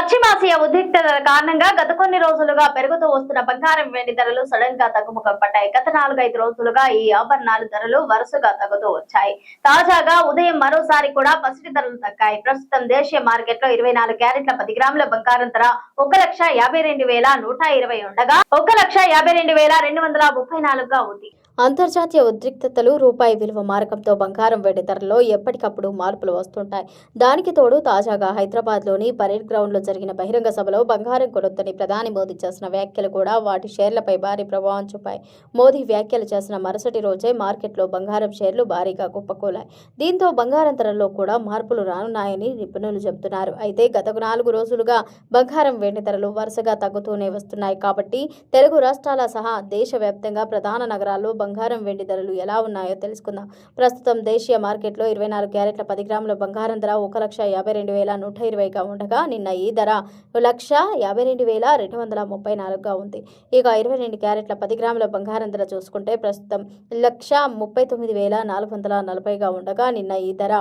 పశ్చిమాసియా ఉద్రిక్తతల కారణంగా గత కొన్ని రోజులుగా పెరుగుతూ వస్తున్న బంగారం వెండి ధరలు సడన్ గా తగ్గుముఖం పట్టాయి. గత 4-5 రోజులుగా ఈ ఆభరణాల ధరలు వరుసగా తగ్గుతూ వచ్చాయి. తాజాగా ఉదయం మరోసారి కూడా పసిడి ధరలు తగ్గాయి. ప్రస్తుతం దేశీయ మార్కెట్ లో 24 క్యారెట్ల 10 గ్రాముల బంగారం ధర 1,52,120 ఉండగా 1,52,234 గా ఉంది. అంతర్జాతీయ ఉద్రిక్తతలు, రూపాయి విలువ మారకంతో బంగారం వెండి ధరల్లో ఎప్పటికప్పుడు మార్పులు వస్తుంటాయి. దానికి తోడు తాజాగా హైదరాబాద్లోని పరేడ్ గ్రౌండ్లో జరిగిన బహిరంగ సభలో బంగారం కొనొద్దని ప్రధాని మోదీ చేసిన వ్యాఖ్యలు కూడా వాటి షేర్లపై భారీ ప్రభావం చూపాయి. మోదీ వ్యాఖ్యలు చేసిన మరుసటి రోజే మార్కెట్లో బంగారం షేర్లు భారీగా కుప్పకూలాయి. దీంతో బంగారం ధరల్లో కూడా మార్పులు రానున్నాయని నిపుణులు చెబుతున్నారు. అయితే గత 4 రోజులుగా బంగారం వెండి ధరలు వరుసగా తగ్గుతూనే వస్తున్నాయి. కాబట్టి తెలుగు రాష్ట్రాల సహా దేశవ్యాప్తంగా ప్రధాన నగరాల్లో బంగారం వెండి ధరలు ఎలా ఉన్నాయో తెలుసుకుందాం. ప్రస్తుతం దేశీయ మార్కెట్లో 24 క్యారెట్ల 10 గ్రాముల బంగారం ధర 1,52,120 గా ఉండగా నిన్న ఈ ధర 1,52,234 గా ఉంది. ఇక 22 క్యారెట్ల 10 గ్రాముల బంగారం ధర చూసుకుంటే ప్రస్తుతం 1,39,440 గా ఉండగా నిన్న ఈ ధర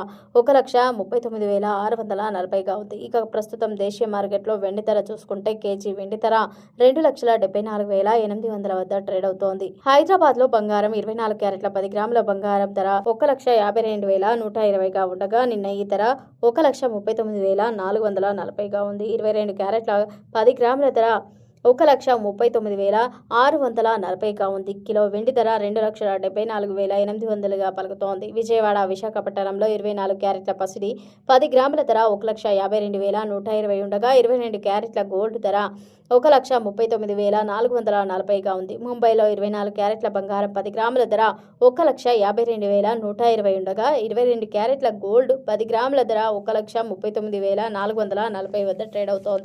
1,39,640 గా ఉంది. ఇక ప్రస్తుతం దేశీయ మార్కెట్లో వెండి ధర చూసుకుంటే కేజీ వెండి ధర 2,74,800 వద్ద ట్రేడ్ అవుతోంది. హైదరాబాద్ లో బంగారం 24 క్యారెట్ల 10 గ్రాముల బంగారం ధర 1,52,120 గా ఉండగా నిన్న ఈ ధర 1,39,440 గా ఉంది. 22 క్యారెట్ల 10 గ్రాముల ధర 1,39,640 గా ఉంది. కిలో వెండి ధర 2,74,800 గా పలుకుతోంది. విజయవాడ, విశాఖపట్నంలో 24 క్యారెట్ల పసిడి 10 గ్రాముల ధర 1,52,120 ఉండగా 22 క్యారెట్ల గోల్డ్ ధర 1,39,440 గా ఉంది. ముంబైలో 24 క్యారెట్ల బంగారం 10 గ్రాముల ధర 1,52,120 ఉండగా 22 క్యారెట్ల గోల్డ్ 10 గ్రాముల ధర 1,39,440 వద్ద ట్రేడ్ అవుతోంది.